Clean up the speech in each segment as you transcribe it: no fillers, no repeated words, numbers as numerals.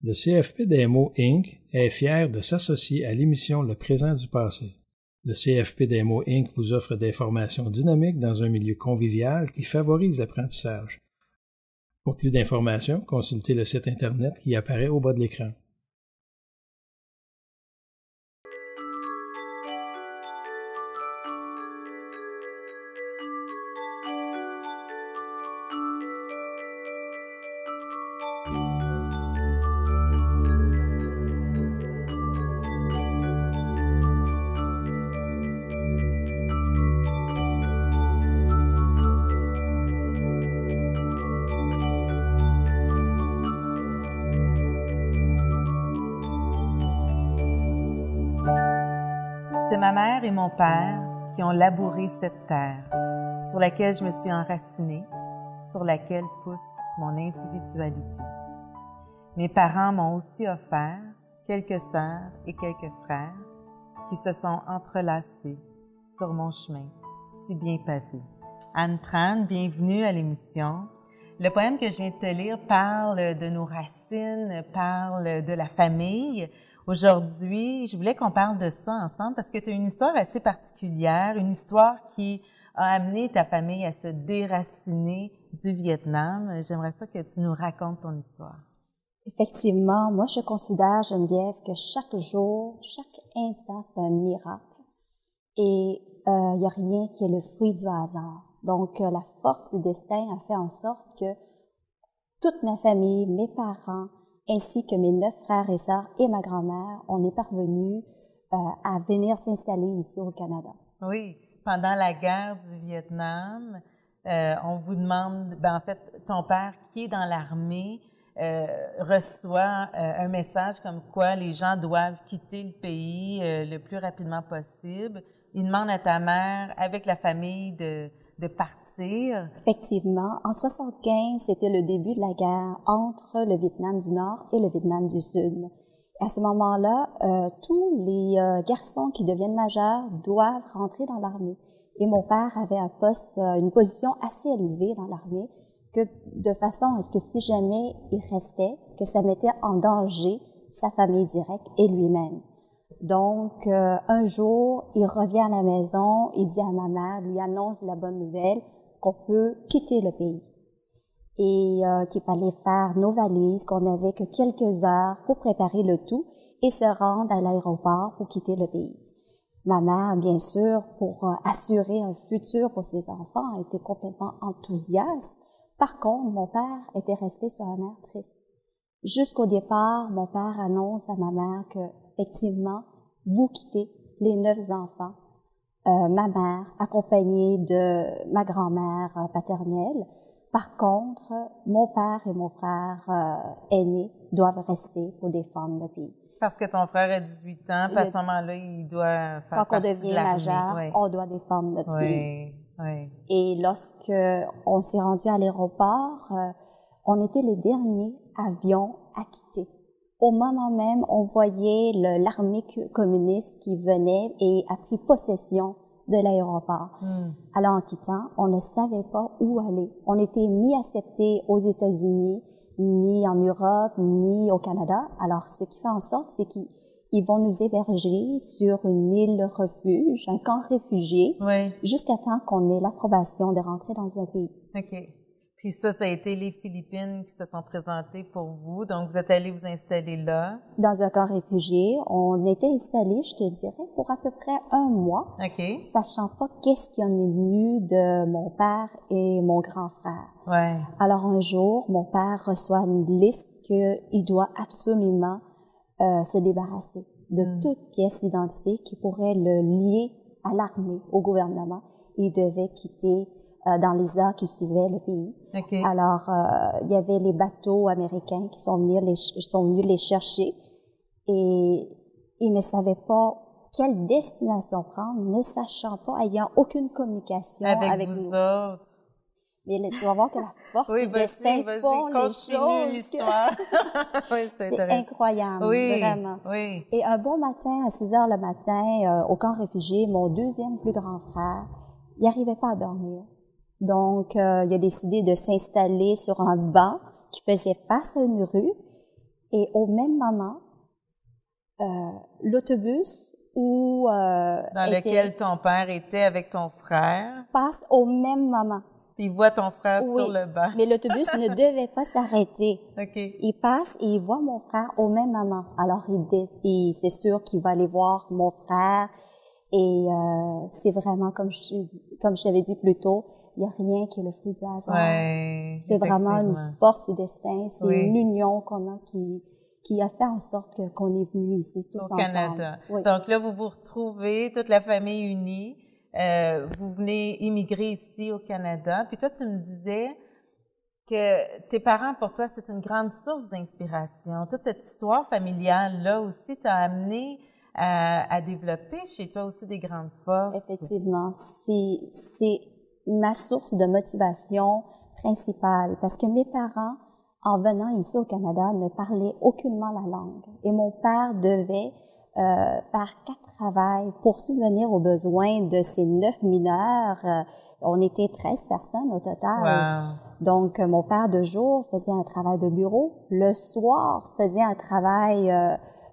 Le CFP-DMO Inc. est fier de s'associer à l'émission Le présent du passé. Le CFP-DMO Inc. vous offre des formations dynamiques dans un milieu convivial qui favorise l'apprentissage. Pour plus d'informations, consultez le site Internet qui apparaît au bas de l'écran. C'est ma mère et mon père qui ont labouré cette terre, sur laquelle je me suis enracinée, sur laquelle pousse mon individualité. Mes parents m'ont aussi offert quelques sœurs et quelques frères qui se sont entrelacés sur mon chemin, si bien pavé. Anne Tran, bienvenue à l'émission. Le poème que je viens de te lire parle de nos racines, parle de la famille. Aujourd'hui, je voulais qu'on parle de ça ensemble parce que tu as une histoire assez particulière, une histoire qui a amené ta famille à se déraciner du Vietnam. J'aimerais ça que tu nous racontes ton histoire. Effectivement, moi je considère, Geneviève, que chaque jour, chaque instant, c'est un miracle. Et il n'y a rien qui est le fruit du hasard. Donc, la force du destin a fait en sorte que toute ma famille, mes parents, ainsi que mes 9 frères et sœurs et ma grand-mère, on est parvenus à venir s'installer ici au Canada. Oui, pendant la guerre du Vietnam, on vous demande, en fait, ton père qui est dans l'armée reçoit un message comme quoi les gens doivent quitter le pays le plus rapidement possible. Il demande à ta mère, avec la famille, de partir. Effectivement, en 1975, c'était le début de la guerre entre le Vietnam du Nord et le Vietnam du Sud. À ce moment-là, tous les garçons qui deviennent majeurs doivent rentrer dans l'armée. Et mon père avait un poste, une position assez élevée dans l'armée, que de façon à ce que si jamais il restait, que ça mettait en danger sa famille directe et lui-même. Donc, un jour, il revient à la maison, il dit à ma mère, lui annonce la bonne nouvelle qu'on peut quitter le pays et qu'il fallait faire nos valises, qu'on n'avait que quelques heures pour préparer le tout et se rendre à l'aéroport pour quitter le pays. Ma mère, bien sûr, pour assurer un futur pour ses enfants, était complètement enthousiaste. Par contre, mon père était resté sur un air triste. Jusqu'au départ, mon père annonce à ma mère que, effectivement, vous quittez les 9 enfants, ma mère, accompagnée de ma grand-mère paternelle. Par contre, mon père et mon frère aîné doivent rester pour défendre le pays. Parce que ton frère a 18 ans, puis à ce moment-là, il doit faire partie de l'armée. Quand on devient majeur, oui. On doit défendre notre pays. Oui. Et lorsque on s'est rendu à l'aéroport, on était les derniers avions à quitter. Au moment même, on voyait l'armée communiste qui venait et a pris possession de l'aéroport. Alors, en quittant, on ne savait pas où aller. On n'était ni accepté aux États-Unis, ni en Europe, ni au Canada. Alors, ce qui fait en sorte, c'est qu'ils vont nous héberger sur une île refuge, un camp réfugié, jusqu'à temps qu'on ait l'approbation de rentrer dans un pays. OK. Puis ça a été les Philippines qui se sont présentées pour vous. Donc, vous êtes allés vous installer là. Dans un camp réfugié. On était installés, je te dirais, pour à peu près 1 mois. OK. Sachant pas qu'est-ce qui en est venu de mon père et mon grand frère. Ouais. Alors, un jour, mon père reçoit une liste qu'il doit absolument se débarrasser de toute pièce d'identité qui pourrait le lier à l'armée, au gouvernement. Il devait quitter dans les heures qui suivaient le pays. Okay. Alors, il y avait les bateaux américains qui sont venus les chercher et ils ne savaient pas quelle destination prendre, ne sachant pas, ayant aucune communication avec vous nous. Autres. Mais là, tu vas voir que la force du destin font les choses. L'histoire. Oui, c'est incroyable, vraiment. Oui. Et un bon matin, à 6 heures le matin, au camp réfugié, mon 2e plus grand frère, il n'arrivait pas à dormir. Donc, il a décidé de s'installer sur un banc qui faisait face à une rue Et au même moment, l'autobus où Dans lequel ton père était avec ton frère. passe au même moment. Puis il voit ton frère Oui, sur le banc. mais l'autobus ne devait pas s'arrêter. OK. Il passe et il voit mon frère au même moment. Alors, c'est sûr qu'il va aller voir mon frère. Et c'est vraiment, comme je t'avais dit plus tôt, il n'y a rien qui est le fruit du hasard. Ouais, C'est vraiment une force du destin. C'est une union qu'on a qui a fait en sorte qu'on est venus ici tous ensemble. Au Canada. Oui. Donc là, vous vous retrouvez, toute la famille unie. Vous venez immigrer ici au Canada. Puis toi, tu me disais que tes parents, pour toi, c'est une grande source d'inspiration. Toute cette histoire familiale-là aussi t'a amené à développer chez toi aussi des grandes forces. Effectivement. C'est ma source de motivation principale parce que mes parents, en venant ici au Canada, ne parlaient aucunement la langue. Et mon père devait faire 4 travails pour subvenir aux besoins de ces 9 mineurs. On était 13 personnes au total. Wow. Donc, mon père de jour faisait un travail de bureau. Le soir, faisait un travail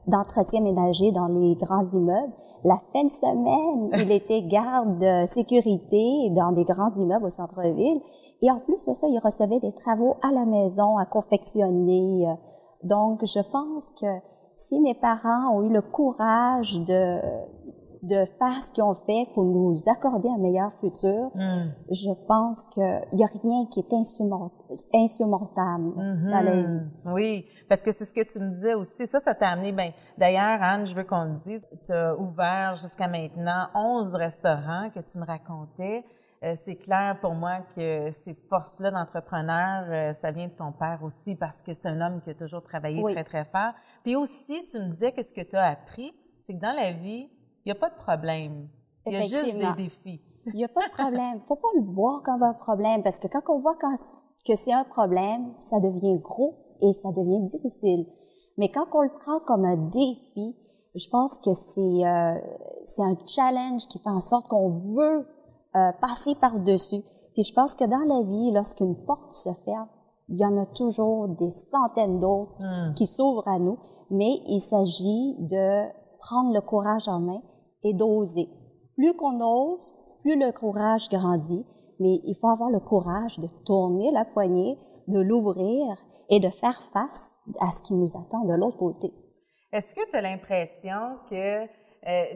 d'entretien ménager dans les grands immeubles. La fin de semaine, il était garde de sécurité dans des grands immeubles au centre-ville. Et en plus de ça, il recevait des travaux à la maison à confectionner. Donc, je pense que si mes parents ont eu le courage de faire ce qu'ils ont fait pour nous accorder un meilleur futur, je pense qu'il n'y a rien qui est insurmontable dans la vie. Oui, parce que c'est ce que tu me disais aussi. Ça t'a amené, d'ailleurs, Anne, je veux qu'on le dise, tu as ouvert jusqu'à maintenant 11 restaurants que tu me racontais. C'est clair pour moi que ces forces-là d'entrepreneur, ça vient de ton père aussi parce que c'est un homme qui a toujours travaillé très, très fort. Puis aussi, tu me disais que ce que tu as appris, c'est que dans la vie, il n'y a pas de problème. Il y a juste des défis. Il n'y a pas de problème. Faut pas le voir comme un problème parce que quand on voit que c'est un problème, ça devient gros et ça devient difficile. Mais quand on le prend comme un défi, je pense que c'est un challenge qui fait en sorte qu'on veut passer par-dessus. Puis je pense que dans la vie, lorsqu'une porte se ferme, il y en a toujours des centaines d'autres qui s'ouvrent à nous, mais il s'agit de prendre le courage en main et d'oser. Plus qu'on ose, plus le courage grandit, mais il faut avoir le courage de tourner la poignée, de l'ouvrir et de faire face à ce qui nous attend de l'autre côté. Est-ce que tu as l'impression que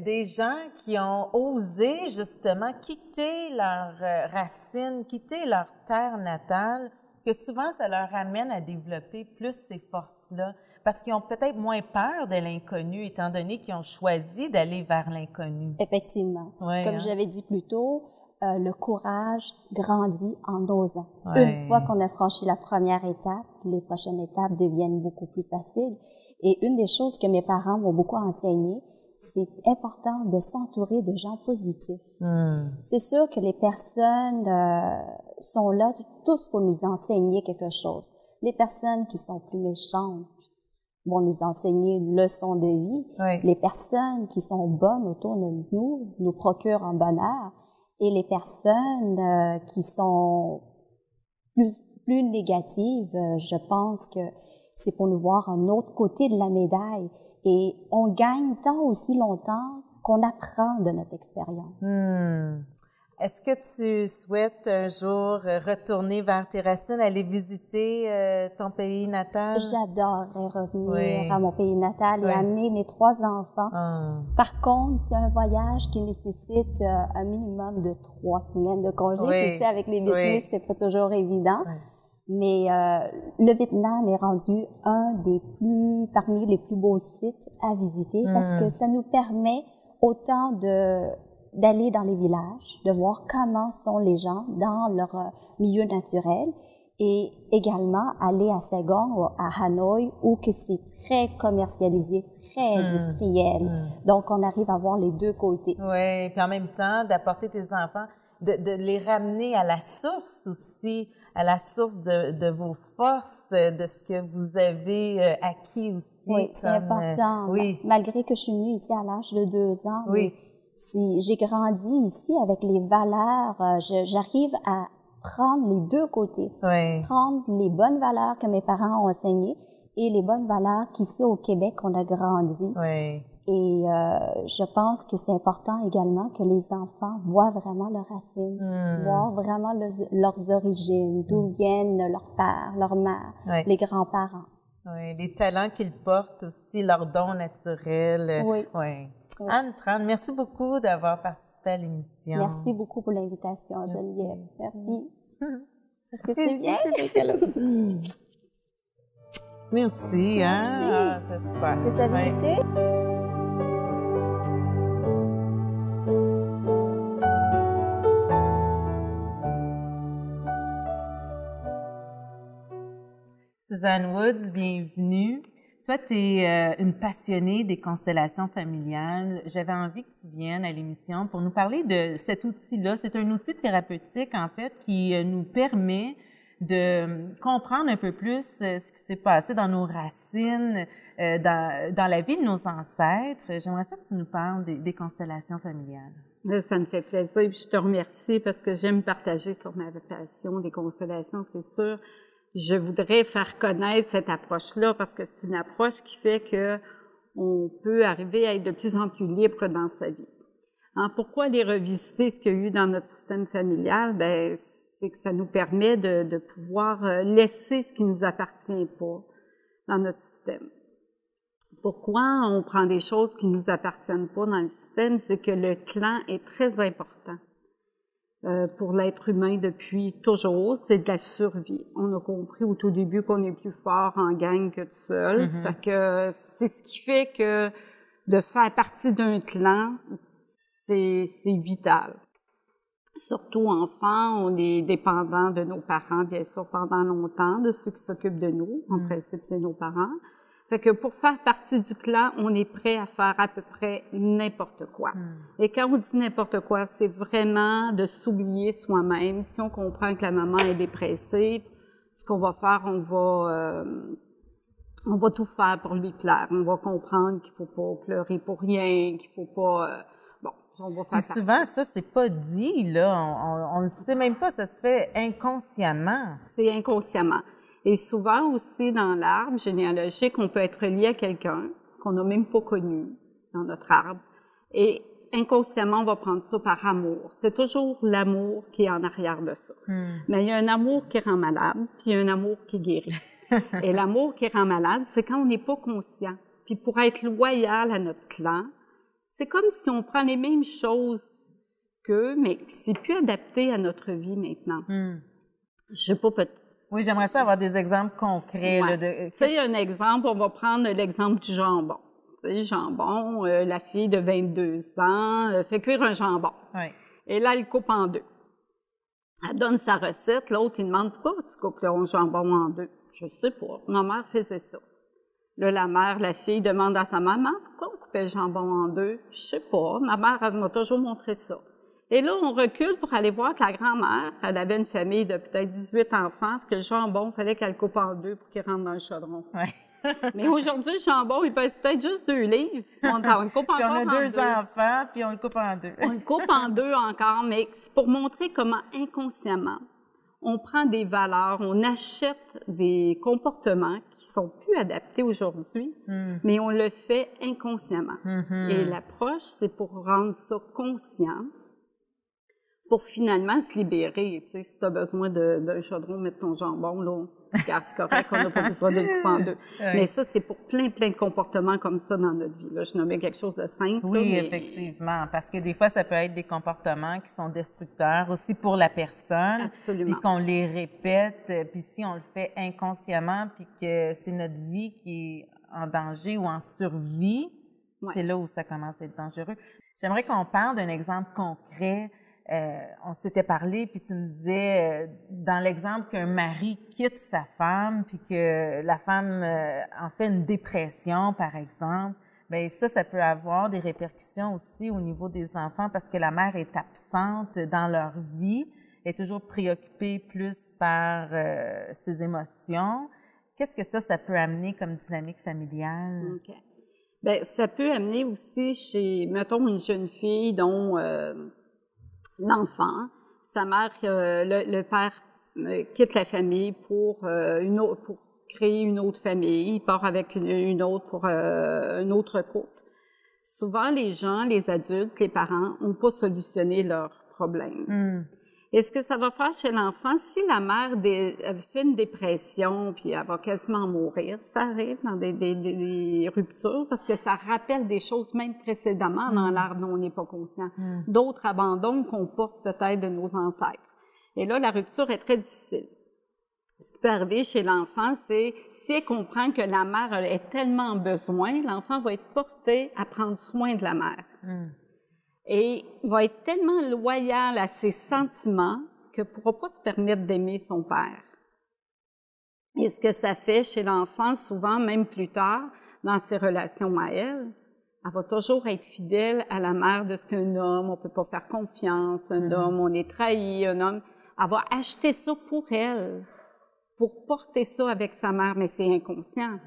des gens qui ont osé justement quitter leurs racines, quitter leur terre natale, que souvent ça leur amène à développer plus ces forces-là, parce qu'ils ont peut-être moins peur de l'inconnu, étant donné qu'ils ont choisi d'aller vers l'inconnu? Effectivement. Ouais, Comme hein? j'avais dit plus tôt, le courage grandit en osant. Ouais. Une fois qu'on a franchi la première étape, les prochaines étapes deviennent beaucoup plus faciles. Et une des choses que mes parents m'ont beaucoup enseigné, c'est important de s'entourer de gens positifs. C'est sûr que les personnes sont là tous pour nous enseigner quelque chose. Les personnes qui sont plus méchantes vont nous enseigner une leçon de vie. Oui. Les personnes qui sont bonnes autour de nous procurent un bonheur. Et les personnes qui sont plus négatives, je pense que c'est pour nous voir un autre côté de la médaille. Et on gagne tant aussi longtemps qu'on apprend de notre expérience. Est-ce que tu souhaites un jour retourner vers tes racines, aller visiter ton pays natal? J'adorerais revenir à mon pays natal et amener mes 3 enfants. Par contre, c'est un voyage qui nécessite un minimum de 3 semaines de congé. Tu sais, avec les business, c'est pas toujours évident. Mais le Vietnam est rendu parmi les plus beaux sites à visiter parce que ça nous permet autant d'aller dans les villages, de voir comment sont les gens dans leur milieu naturel et également aller à Saigon ou à Hanoï où que c'est très commercialisé, très industriel. Donc, on arrive à voir les deux côtés. Oui, puis en même temps, d'apporter tes enfants, de les ramener à la source aussi, à la source de vos forces, de ce que vous avez acquis aussi. Oui, c'est important. Malgré que je suis venue ici à l'âge de 2 ans, si j'ai grandi ici avec les valeurs, j'arrive à prendre les deux côtés, prendre les bonnes valeurs que mes parents ont enseignées et les bonnes valeurs qu'ici au Québec, on a grandi. Oui. Et je pense que c'est important également que les enfants voient vraiment leurs racines, voient vraiment leurs origines, d'où viennent leurs pères, leurs mères, les grands-parents. Oui, les talents qu'ils portent aussi, leurs dons naturels. Oui. Oui. Anne Tran, merci beaucoup d'avoir participé à l'émission. Merci beaucoup pour l'invitation, Geneviève. Merci. Est-ce que c'est bien? Merci, hein? Merci. C'est super. Est-ce que ça a bien été? Suzanne Woods, bienvenue. Toi, tu es une passionnée des constellations familiales. J'avais envie que tu viennes à l'émission pour nous parler de cet outil-là. C'est un outil thérapeutique, en fait, qui nous permet de comprendre un peu plus ce qui s'est passé dans nos racines, dans la vie de nos ancêtres. J'aimerais ça que tu nous parles des constellations familiales. Ça me fait plaisir et je te remercie parce que j'aime partager sur ma passion des constellations, c'est sûr. Je voudrais faire connaître cette approche-là parce que c'est une approche qui fait que on peut arriver à être de plus en plus libre dans sa vie. Hein, pourquoi aller revisiter ce qu'il y a eu dans notre système familial? Ben, c'est que ça nous permet de pouvoir laisser ce qui nous appartient pas dans notre système. Pourquoi on prend des choses qui nous appartiennent pas dans le système? C'est que le clan est très important. Pour l'être humain depuis toujours, c'est de la survie. On a compris au tout début qu'on est plus fort en gang que tout seul. Fait que c'est ce qui fait que de faire partie d'un clan, c'est vital. Surtout enfants, on est dépendant de nos parents, bien sûr, pendant longtemps, de ceux qui s'occupent de nous. En principe, c'est nos parents. Fait que pour faire partie du clan, on est prêt à faire à peu près n'importe quoi. Et quand on dit n'importe quoi, c'est vraiment de s'oublier soi-même. Si on comprend que la maman est dépressive, ce qu'on va faire, on va tout faire pour lui plaire. On va comprendre qu'il faut pas pleurer pour rien, qu'il faut pas... on va faire souvent, ça, c'est pas dit, là. On ne sait même pas, ça se fait inconsciemment. C'est inconsciemment. Et souvent aussi dans l'arbre généalogique, on peut être lié à quelqu'un qu'on n'a même pas connu dans notre arbre. Et inconsciemment, on va prendre ça par amour. C'est toujours l'amour qui est en arrière de ça. Mais il y a un amour qui rend malade, puis il y a un amour qui guérit. Et l'amour qui rend malade, c'est quand on n'est pas conscient. Puis pour être loyal à notre clan, c'est comme si on prend les mêmes choses qu'eux, mais que c'est plus adapté à notre vie maintenant. Je sais pas, peut-être. Oui, j'aimerais ça avoir des exemples concrets. Ouais. Tu sais, un exemple, on va prendre l'exemple du jambon. Tu sais, jambon, la fille de 22 ans fait cuire un jambon. Oui. Et là, elle coupe en deux. Elle donne sa recette. L'autre, il demande « Pourquoi tu coupes le jambon en deux? » Je sais pas. Ma mère faisait ça. Là, la fille demande à sa maman « Pourquoi on coupait le jambon en deux? » Je sais pas. Ma mère, elle m'a toujours montré ça. Et là, on recule pour aller voir que la grand-mère, elle avait une famille de peut-être 18 enfants, que le jambon, il fallait qu'elle coupe en deux pour qu'il rentre dans le chaudron. Ouais. Mais aujourd'hui, le jambon, il pèse peut-être juste 2 livres. On le coupe encore en deux. Puis on a deux enfants, puis on le coupe en deux. On le coupe en deux encore, mais c'est pour montrer comment inconsciemment, on prend des valeurs, on achète des comportements qui sont plus adaptés aujourd'hui, mais on le fait inconsciemment. Et l'approche, c'est pour rendre ça conscient, pour finalement se libérer. Tu sais, si tu as besoin d'un chaudron, mettre ton jambon, là, car c'est correct, on n'a pas besoin de le couper en deux. Oui. Mais ça, c'est pour plein de comportements comme ça dans notre vie. Là, je nommais quelque chose de simple. Oui, là, mais... effectivement, parce que des fois, ça peut être des comportements qui sont destructeurs aussi pour la personne. Absolument. Puis qu'on les répète, puis si on le fait inconsciemment, puis que c'est notre vie qui est en danger ou en survie, c'est là où ça commence à être dangereux. J'aimerais qu'on parle d'un exemple concret. On s'était parlé, puis tu me disais, dans l'exemple qu'un mari quitte sa femme, puis que la femme en fait une dépression, par exemple, bien ça peut avoir des répercussions aussi au niveau des enfants parce que la mère est absente dans leur vie, est toujours préoccupée plus par ses émotions. Qu'est-ce que ça peut amener comme dynamique familiale? OK. Bien, ça peut amener aussi chez, mettons, une jeune fille dont... l'enfant, sa mère, le père quitte la famille pour créer une autre famille, il part avec une autre pour un autre couple. Souvent, les gens, les adultes, les parents n'ont pas solutionné leurs problèmes. Et ce que ça va faire chez l'enfant, si la mère fait une dépression puis elle va quasiment mourir, ça arrive dans des ruptures parce que ça rappelle des choses même précédemment dans l'arbre dont on n'est pas conscient. D'autres abandons qu'on porte peut-être de nos ancêtres. Et là, la rupture est très difficile. Ce qui peut arriver chez l'enfant, c'est si elle comprend que la mère est tellement en besoin, l'enfant va être porté à prendre soin de la mère. Et va être tellement loyal à ses sentiments qu'il ne pourra pas se permettre d'aimer son père. Et ce que ça fait chez l'enfant, souvent, même plus tard, dans ses relations à elle va toujours être fidèle à la mère de ce qu'un homme, on ne peut pas faire confiance, un homme, on est trahi, un homme. Elle va acheter ça pour elle, pour porter ça avec sa mère, mais c'est inconscient.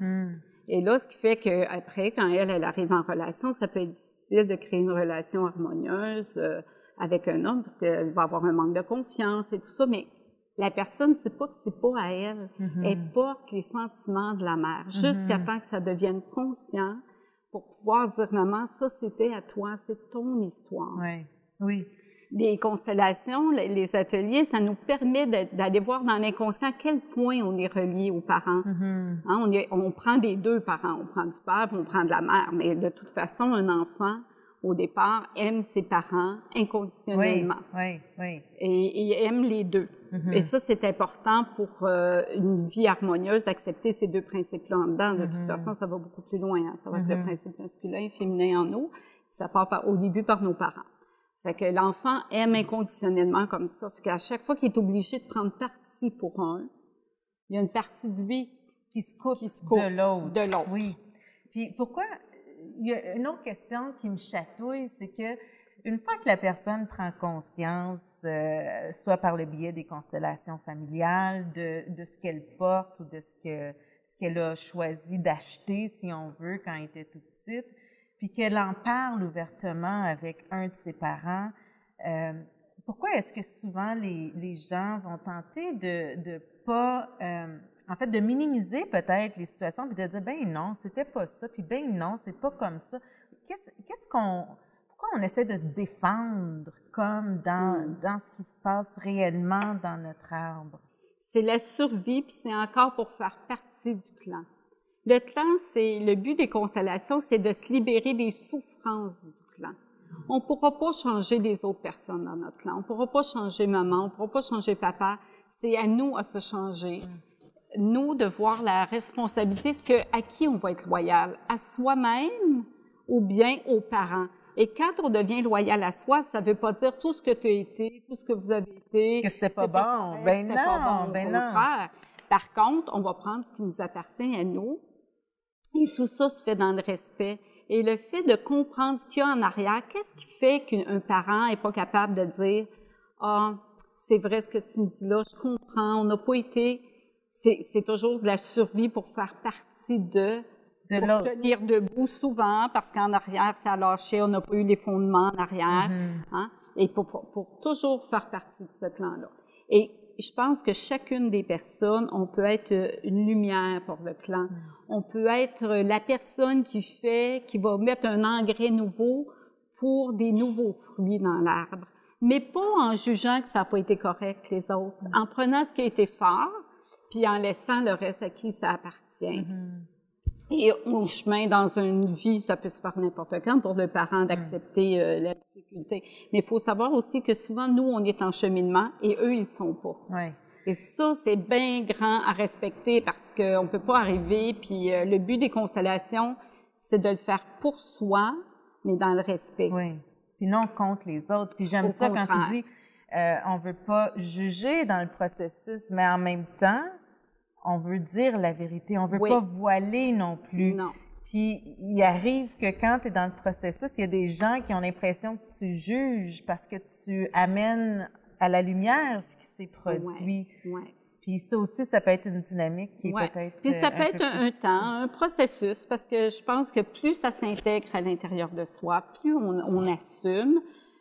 Et là, ce qui fait qu'après, quand elle arrive en relation, ça peut être difficile de créer une relation harmonieuse avec un homme parce qu'il va avoir un manque de confiance et tout ça, mais la personne ne sait pas que c'est pas à elle. Elle porte les sentiments de la mère jusqu'à temps que ça devienne conscient pour pouvoir dire « Maman, ça c'était à toi, c'est ton histoire. » Oui. Les constellations, les ateliers, ça nous permet d'aller voir dans l'inconscient à quel point on est relié aux parents. On prend des deux parents, on prend du père et on prend de la mère, mais de toute façon, un enfant, au départ, aime ses parents inconditionnellement. Et aime les deux. Et ça, c'est important pour une vie harmonieuse d'accepter ces deux principes-là en dedans. De toute façon, ça va beaucoup plus loin. Ça va être le principe masculin et féminin en nous. Ça part au début par nos parents. Fait que l'enfant aime inconditionnellement comme ça. Fait qu'à chaque fois qu'il est obligé de prendre parti pour un, il y a une partie de lui qui se coupe de l'autre. Oui. Puis pourquoi, il y a une autre question qui me chatouille, c'est que une fois que la personne prend conscience, soit par le biais des constellations familiales, de ce qu'elle porte ou de ce qu'elle a choisi d'acheter, si on veut, quand elle était toute petite, puis qu'elle en parle ouvertement avec un de ses parents, pourquoi est-ce que souvent les gens vont tenter de pas, en fait, de minimiser peut-être les situations, puis de dire, ben non, c'était pas ça, puis ben non, c'est pas comme ça. Pourquoi on essaie de se défendre comme dans ce qui se passe réellement dans notre arbre? C'est la survie, puis c'est encore pour faire partie du clan. Le clan, le but des constellations, c'est de se libérer des souffrances du clan. On ne pourra pas changer les autres personnes dans notre clan. On ne pourra pas changer maman, on ne pourra pas changer papa. C'est à nous à se changer. Nous, de voir la responsabilité, à qui on va être loyal? À soi-même ou bien aux parents? Et quand on devient loyal à soi, ça ne veut pas dire tout ce que tu as été, tout ce que vous avez été. Que c'était pas bon. Ben non, ben non. Par contre, on va prendre ce qui nous appartient à nous. Et tout ça se fait dans le respect. Et le fait de comprendre ce qu'il y a en arrière, qu'est-ce qui fait qu'un parent n'est pas capable de dire « Ah, c'est vrai ce que tu me dis là, je comprends, on n'a pas été... » C'est toujours de la survie pour faire partie pour tenir debout souvent, parce qu'en arrière, ça a lâché, on n'a pas eu les fondements en arrière. Et pour toujours faire partie de ce clan-là. Et je pense que chacune des personnes, on peut être une lumière pour le clan. On peut être la personne qui va mettre un engrais nouveau pour des nouveaux fruits dans l'arbre. Mais pas en jugeant que ça n'a pas été correct, les autres. En prenant ce qui a été fort, puis en laissant le reste à qui ça appartient. Et au chemin, dans une vie, ça peut se faire n'importe quand pour le parent d'accepter la difficulté. Mais il faut savoir aussi que souvent, nous, on est en cheminement et eux, ils ne sont pas. Et ça, c'est bien grand à respecter parce qu'on ne peut pas arriver. Puis le but des constellations, c'est de le faire pour soi, mais dans le respect. Puis non contre les autres. Puis j'aime ça quand tu dis, on ne veut pas juger dans le processus, mais en même temps, on veut dire la vérité. On ne veut pas voiler non plus. Non. Puis il arrive que quand tu es dans le processus, il y a des gens qui ont l'impression que tu juges parce que tu amènes à la lumière ce qui s'est produit. Puis ça aussi, ça peut être une dynamique qui est peut-être... Puis ça peut être un temps, un processus, parce que je pense que plus ça s'intègre à l'intérieur de soi, plus on assume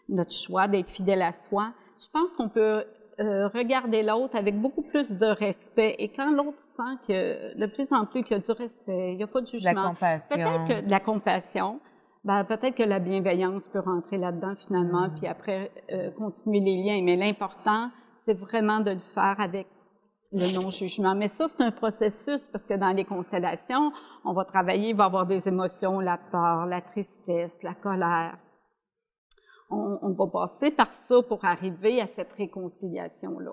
notre choix d'être fidèle à soi, je pense qu'on peut regarder l'autre avec beaucoup plus de respect. Et quand l'autre sent que de plus en plus qu'il y a du respect, il n'y a pas de jugement. La compassion. Peut-être que de la compassion, ben, peut-être que la bienveillance peut rentrer là-dedans finalement, puis après continuer les liens. Mais l'important, c'est vraiment de le faire avec le non-jugement. Mais ça, c'est un processus parce que dans les constellations, on va travailler, il va y avoir des émotions, la peur, la tristesse, la colère. On va passer par ça pour arriver à cette réconciliation-là.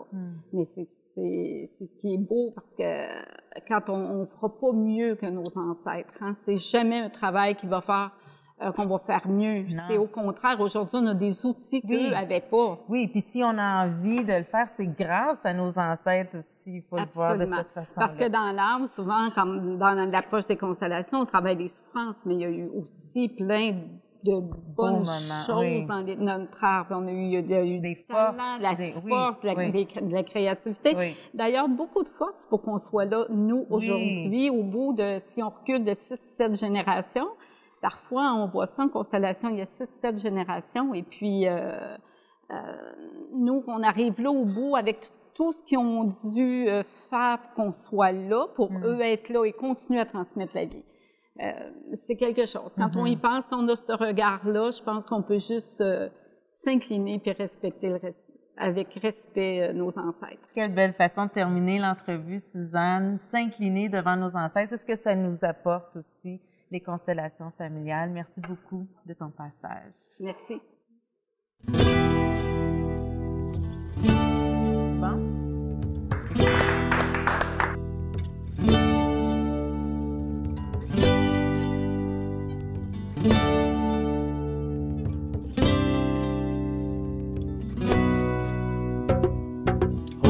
Mais c'est ce qui est beau parce que quand on fera pas mieux que nos ancêtres, hein, c'est jamais un travail qui va faire qu'on va faire mieux. C'est au contraire, aujourd'hui, on a des outils qu'eux n'avaient pas. Oui, puis si on a envie de le faire, c'est grâce à nos ancêtres aussi. Il faut le voir de cette façon. Parce que dans l'arbre, souvent, comme dans l'approche des constellations, on travaille les souffrances, mais il y a eu aussi plein de bonnes choses dans notre arbre. On a eu, il y a eu des du forces, talent, de la créativité. Oui. D'ailleurs, beaucoup de force pour qu'on soit là, nous, aujourd'hui, au bout de, si on recule de 6-7 générations. Parfois, on voit ça en constellation, il y a 6-7 générations, et puis nous, on arrive là au bout avec tout ce qu'ils ont dû faire pour qu'on soit là, pour eux être là et continuer à transmettre la vie. C'est quelque chose. Quand on y pense, quand on a ce regard-là, je pense qu'on peut juste s'incliner puis respecter avec respect nos ancêtres. Quelle belle façon de terminer l'entrevue, Suzanne, s'incliner devant nos ancêtres. C'est ce que ça nous apporte aussi, les constellations familiales. Merci beaucoup de ton passage. Merci. Bon.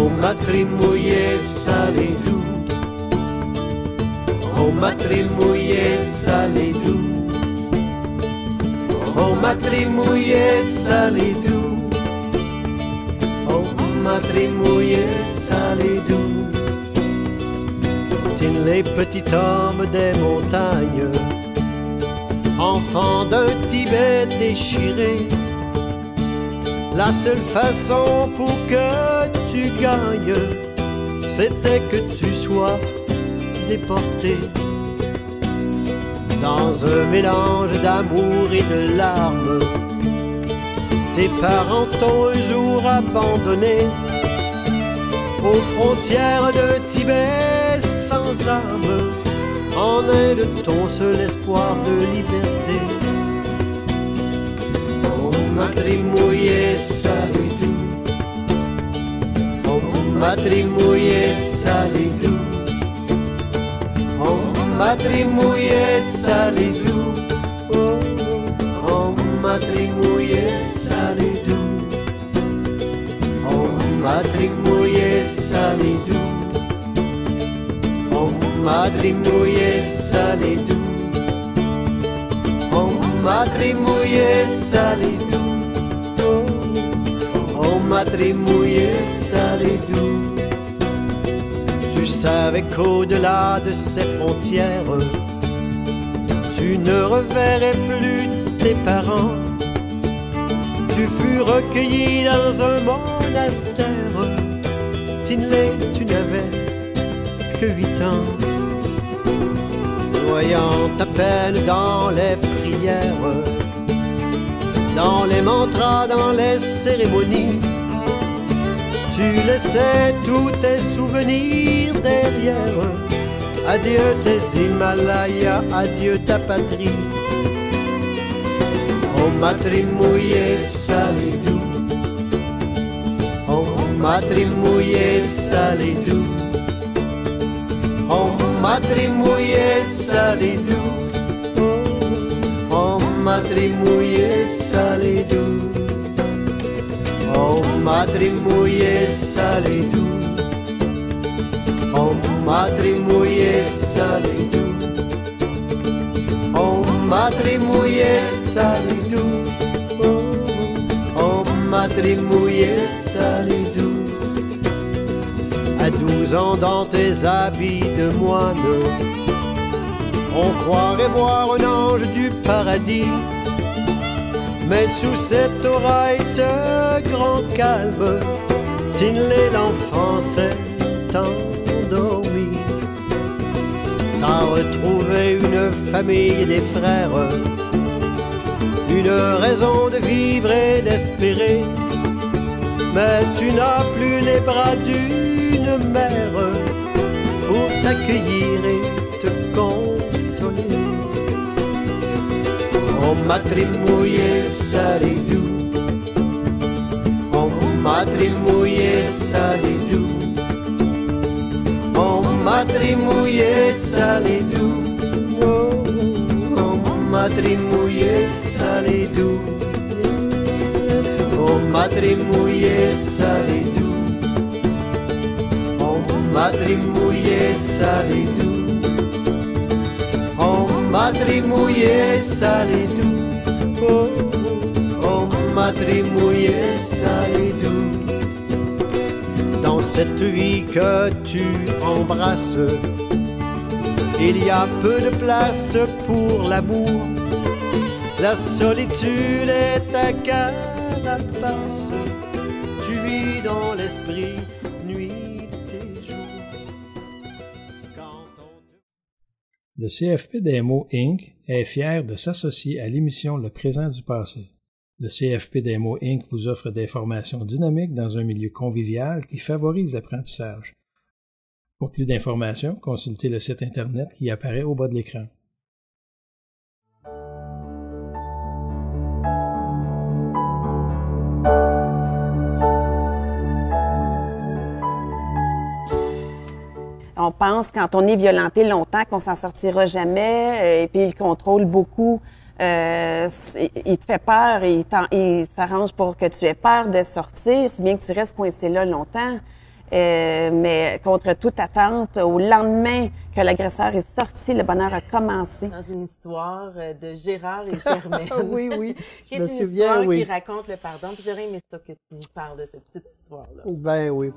Oh matrimouille salé doux, oh matrimouille salé doux, oh matrimouille salé doux, oh matrimouille salé doux. Tin les petits hommes des montagnes, enfants d'un Tibet déchiré, la seule façon pour que tu gagnes, c'était que tu sois déporté. Dans un mélange d'amour et de larmes, tes parents t'ont un jour abandonné aux frontières d'un Tibet sans armes, en Inde ton seul espoir de liberté. Oh matrimouille salé doux, oh matrimouille salé doux, oh matrimouille salé doux, oh matrimouille salé doux, oh matrimouille salé doux, oh matrimouille salé doux, oh matrimouille salé doux, oh matrimouille salé doux. Tu savais qu'au-delà de ces frontières, tu ne reverrais plus tes parents. Tu fus recueilli dans un monastère. Tinley, tu n'avais que 8 ans. Voyant ta peine dans les prières, dans les mantras, dans les cérémonies, tu laissais tous tes souvenirs derrière. Adieu tes Himalayas, adieu ta patrie. Oh matrimouille salé doux, oh matrimouille salé doux, oh matrimouille salé doux, oh matrimouille salé doux, oh matrimouille salé doux, oh matrimouille salé doux, oh matrimouille salé doux, oh matrimouille salé doux. À 12 ans dans tes habits de moine, on croirait voir un ange du paradis. Mais sous cette aura et ce grand calme, Tinley, l'enfant s'est endormi. T'as retrouvé une famille et des frères, une raison de vivre et d'espérer. Mais tu n'as plus les bras d'une mère pour t'accueillir et te consoler. Oh matrimouille salidou, oh matrimouille salidou, oh matrimouille salidou, oh matrimouille salidou, oh matrimouille salidou, oh matrimouille salidou, oh matrimouille salidou, oh matrimouille salidou. Dans cette vie que tu embrasses, il y a peu de place pour l'amour. La solitude est ta carapace. Tu vis dans l'esprit, nuit et jour. Le CFP DMO Inc. est fier de s'associer à l'émission Le présent du passé. Le CFP DMO Inc. vous offre des formations dynamiques dans un milieu convivial qui favorise l'apprentissage. Pour plus d'informations, consultez le site Internet qui apparaît au bas de l'écran. On pense, quand on est violenté longtemps, qu'on s'en sortira jamais, et puis il contrôle beaucoup. Il te fait peur, il s'arrange pour que tu aies peur de sortir, si bien que tu restes coincé là longtemps. Mais contre toute attente, au lendemain que l'agresseur est sorti, le bonheur a commencé. Dans une histoire de Gérard et Germaine. Oui, oui. Qui est une histoire qui raconte le pardon. Puis j'aurais aimé ça que tu nous parles de cette petite histoire-là. Ben oui.